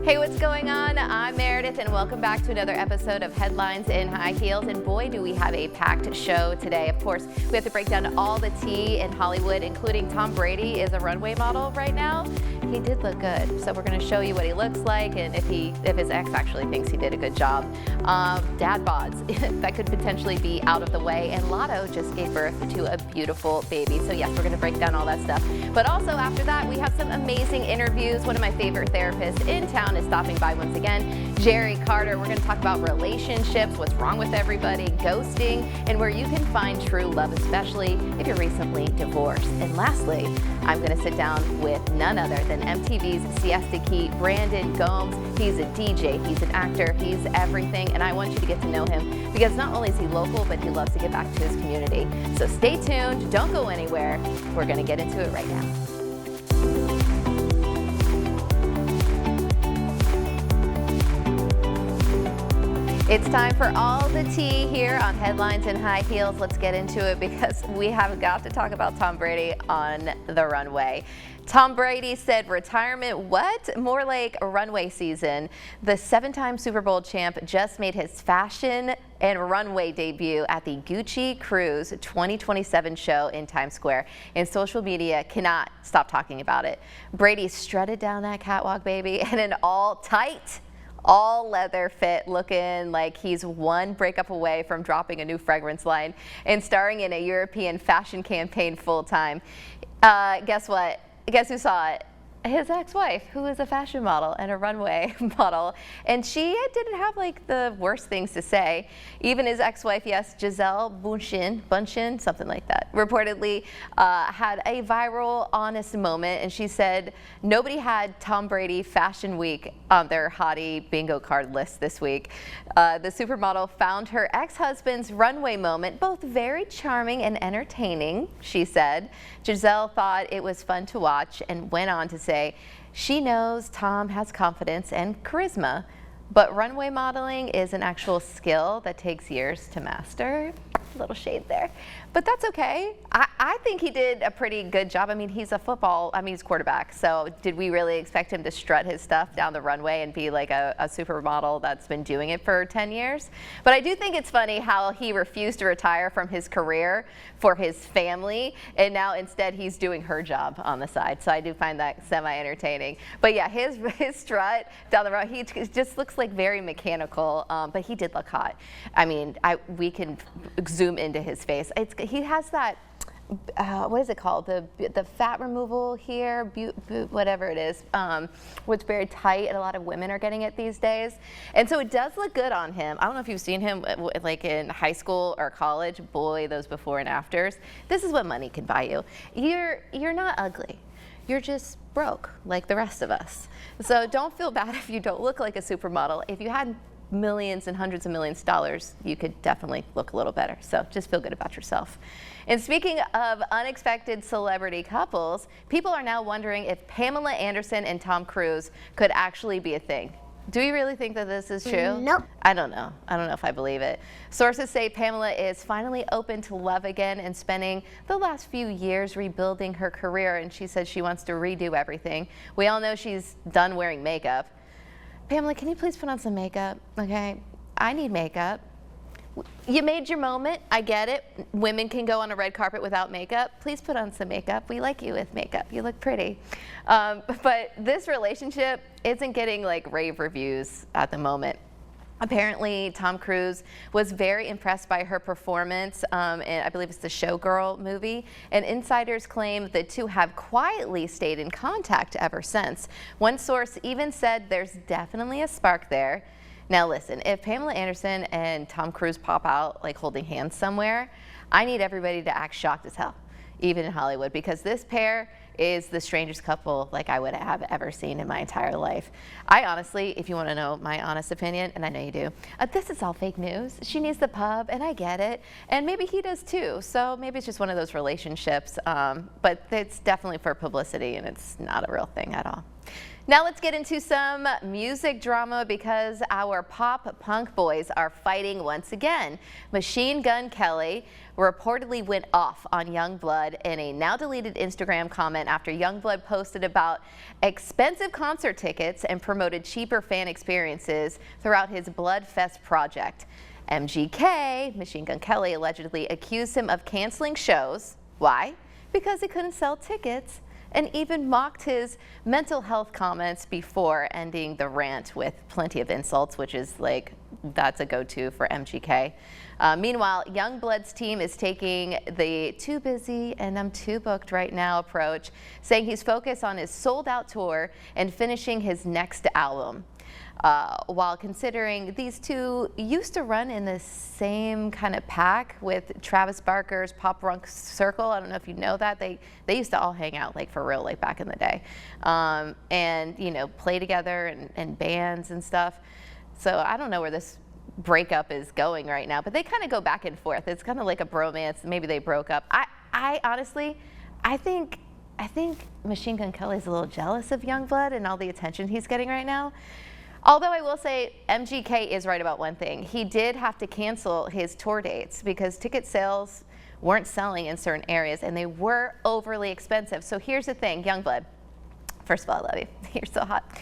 Hey, what's going on? I'm Meredith and welcome back to another episode of Headlines in High Heels. And boy, do we have a packed show today. Of course, we have to break down all the tea in Hollywood, including Tom Brady is a runway model right now. He did look good. So we're going to show you what he looks like and if his ex actually thinks he did a good job. Dad bods, that could potentially be out of the way. And Latto just gave birth to a beautiful baby. So yes, we're going to break down all that stuff. But also after that, we have some amazing interviews. One of my favorite therapists in town is stopping by once again, Jerry Carter. We're going to talk about relationships, what's wrong with everybody, ghosting, and where you can find true love, especially if you're recently divorced. And lastly, I'm going to sit down with none other than MTV's Siesta Key, Brandon Gomes. He's a DJ, he's an actor, he's everything, and I want you to get to know him because not only is he local, but he loves to give back to his community. So stay tuned, don't go anywhere. We're going to get into it right now. It's time for all the tea here on Headlines in High Heels. Let's get into it because we have got to talk about Tom Brady on the runway. Tom Brady said retirement, what? More like a runway season. The seven-time Super Bowl champ just made his fashion and runway debut at the Gucci Cruise 2027 show in Times Square, and social media cannot stop talking about it. Brady strutted down that catwalk, baby, in an all leather fit, looking like he's one breakup away from dropping a new fragrance line and starring in a European fashion campaign full time. Guess what? Guess who saw it? His ex-wife, who is a fashion model and a runway model, and she didn't have like the worst things to say. Even his ex-wife, yes, Gisele Bündchen, something like that, reportedly had a viral, honest moment, and she said nobody had Tom Brady Fashion Week on their hottie bingo card list this week. The supermodel found her ex-husband's runway moment both very charming and entertaining, she said. Gisele thought it was fun to watch and went on to say she knows Tom has confidence and charisma, but runway modeling is an actual skill that takes years to master. A little shade there, but that's okay. I think he did a pretty good job. I mean, he's he's quarterback. So did we really expect him to strut his stuff down the runway and be like a supermodel that's been doing it for 10 years? But I do think it's funny how he refused to retire from his career for his family, and now instead he's doing her job on the side. So I do find that semi-entertaining. But yeah, his strut down the road, he just looks like very mechanical, but he did look hot. I mean, we can zoom into his face. He has that, what is it called? The fat removal here, whatever it is, what's very tight, and a lot of women are getting it these days. And so it does look good on him. I don't know if you've seen him like in high school or college. Boy, those before and afters. This is what money can buy you. You're not ugly. You're just broke like the rest of us. So don't feel bad if you don't look like a supermodel. If you had millions and hundreds of millions of dollars, you could definitely look a little better. So just feel good about yourself. And speaking of unexpected celebrity couples, people are now wondering if Pamela Anderson and Tom Cruise could actually be a thing. Do you really think that this is true? Nope. I don't know. I don't know if I believe it. Sources say Pamela is finally open to love again and spending the last few years rebuilding her career, and she said she wants to redo everything. We all know she's done wearing makeup. Pamela, can you please put on some makeup? Okay, I need makeup. You made your moment, I get it. Women can go on a red carpet without makeup. Please put on some makeup. We like you with makeup. You look pretty. But this relationship isn't getting like rave reviews at the moment. Apparently, Tom Cruise was very impressed by her performance, and I believe it's the Showgirl movie, and insiders claim the two have quietly stayed in contact ever since. One source even said there's definitely a spark there. Now listen, if Pamela Anderson and Tom Cruise pop out like holding hands somewhere, I need everybody to act shocked as hell, even in Hollywood, because this pair is the strangest couple like I would have ever seen in my entire life. I honestly, if you want to know my honest opinion, and I know you do, this is all fake news. She needs the pub, and I get it, and maybe he does too. So maybe it's just one of those relationships, but it's definitely for publicity, and it's not a real thing at all. Now let's get into some music drama because our pop punk boys are fighting once again. Machine Gun Kelly reportedly went off on Yungblud in a now deleted Instagram comment after Yungblud posted about expensive concert tickets and promoted cheaper fan experiences throughout his Bloodfest project. MGK, Machine Gun Kelly, allegedly accused him of canceling shows. Why? Because he couldn't sell tickets, and even mocked his mental health comments before ending the rant with plenty of insults, which is like, that's a go-to for MGK. Meanwhile, Yungblud's team is taking the too busy and I'm too booked right now approach, saying he's focused on his sold-out tour and finishing his next album. While considering these two used to run in the same kind of pack with Travis Barker's Pop Punk Circle. I don't know if you know that. They used to all hang out like for real, like back in the day, and you know, play together and bands and stuff. So I don't know where this breakup is going right now, but they kind of go back and forth. It's kind of like a bromance. Maybe they broke up. I honestly, I think Machine Gun Kelly's a little jealous of Yungblud and all the attention he's getting right now. Although I will say MGK is right about one thing. He did have to cancel his tour dates because ticket sales weren't selling in certain areas and they were overly expensive. So here's the thing, Yungblud, first of all, I love you. You're so hot.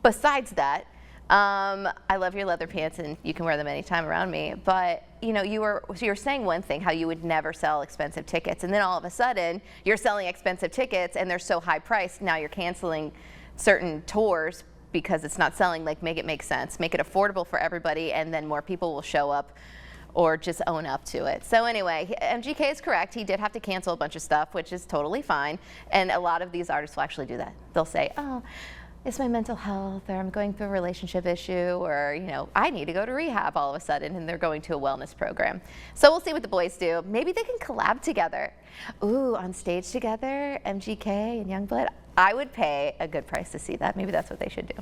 Besides that, I love your leather pants and you can wear them anytime around me. But you know, you were saying one thing, how you would never sell expensive tickets, and then all of a sudden you're selling expensive tickets and they're so high priced. Now you're canceling certain tours because it's not selling. Like, make it make sense, make it affordable for everybody, and then more people will show up or just own up to it. So anyway, MGK is correct. He did have to cancel a bunch of stuff, which is totally fine. And a lot of these artists will actually do that. They'll say, oh, it's my mental health, or I'm going through a relationship issue, or, you know, I need to go to rehab all of a sudden, and they're going to a wellness program. So we'll see what the boys do. Maybe they can collab together. Ooh, on stage together, MGK and Yungblud. I would pay a good price to see that. Maybe that's what they should do.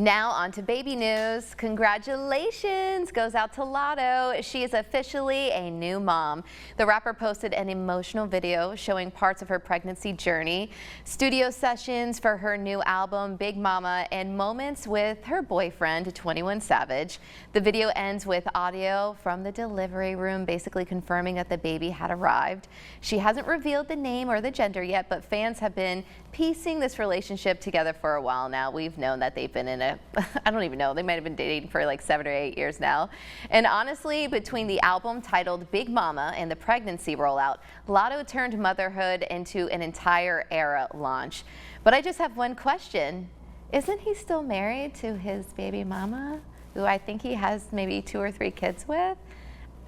Now on to baby news. Congratulations goes out to Latto. She is officially a new mom. The rapper posted an emotional video showing parts of her pregnancy journey, studio sessions for her new album, Big Mama, and moments with her boyfriend, 21 Savage. The video ends with audio from the delivery room, basically confirming that the baby had arrived. She hasn't revealed the name or the gender yet, but fans have been piecing this relationship together for a while now. We've known that they've been in I don't even know, they might have been dating for like 7 or 8 years now. And honestly, between the album titled Big Mama and the pregnancy rollout, Latto turned motherhood into an entire era launch. But I just have one question. Isn't he still married to his baby mama, who I think he has maybe 2 or 3 kids with?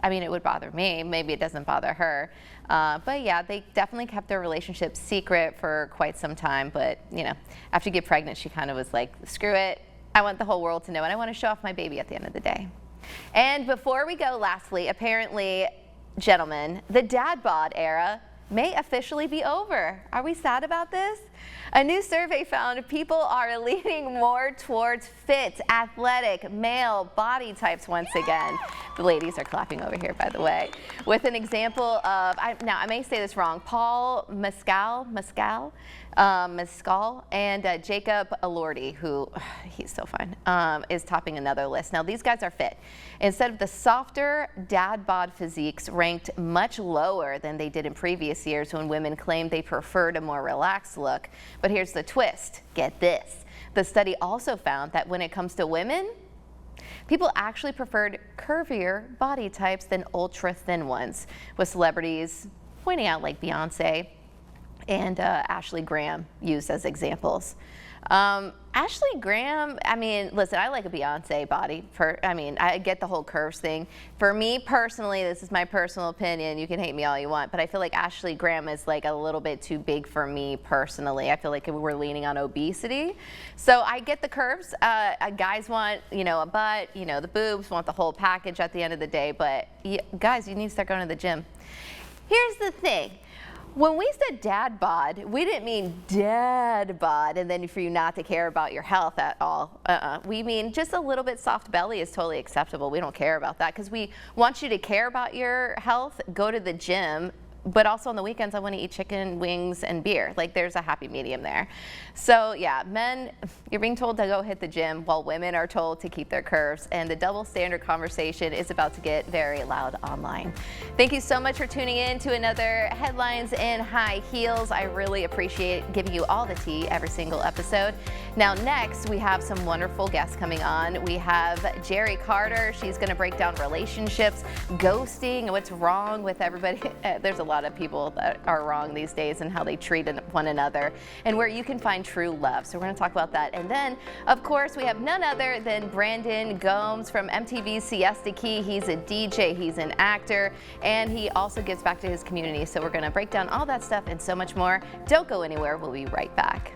I mean, it would bother me. Maybe it doesn't bother her. But yeah, they definitely kept their relationship secret for quite some time. But, you know, after you get pregnant, she kind of was like, screw it. I want the whole world to know, and I want to show off my baby at the end of the day. And before we go, lastly, apparently, gentlemen, the dad bod era may officially be over. Are we sad about this? A new survey found people are leaning more towards fit, athletic, male body types once again. The ladies are clapping over here, by the way. With an example of, now I may say this wrong, Paul Mescal, and Jacob Elordi, who, he's so fun, is topping another list. Now these guys are fit. Instead of the softer dad bod physiques ranked much lower than they did in previous years when women claimed they preferred a more relaxed look. But here's the twist, get this. The study also found that when it comes to women, people actually preferred curvier body types than ultra thin ones, with celebrities pointing out like Beyonce and Ashley Graham used as examples. Ashley Graham, I mean, listen, I like a Beyonce body. I get the whole curves thing. For me personally, this is my personal opinion. You can hate me all you want, but I feel like Ashley Graham is like a little bit too big for me personally. I feel like we're leaning on obesity. So I get the curves. Guys want, you know, a butt, you know, the boobs, want the whole package at the end of the day. But guys, you need to start going to the gym. Here's the thing. When we said dad bod, we didn't mean dad bod and then for you not to care about your health at all. We mean just a little bit soft belly is totally acceptable. We don't care about that because we want you to care about your health, go to the gym, but also on the weekends I want to eat chicken, wings, and beer. Like, there's a happy medium there. So yeah, men, you're being told to go hit the gym while women are told to keep their curves, and the double standard conversation is about to get very loud online. Thank you so much for tuning in to another Headlines in High Heels. I really appreciate giving you all the tea every single episode. Now next, we have some wonderful guests coming on. We have Jerry Carter. She's going to break down relationships, ghosting, and what's wrong with everybody. There's a lot of people that are wrong these days and how they treat one another, and where you can find true love. So we're going to talk about that. And then, of course, we have none other than Brandon Gomes from MTV's Siesta Key. He's a DJ, he's an actor, and he also gives back to his community. So we're going to break down all that stuff and so much more. Don't go anywhere. We'll be right back.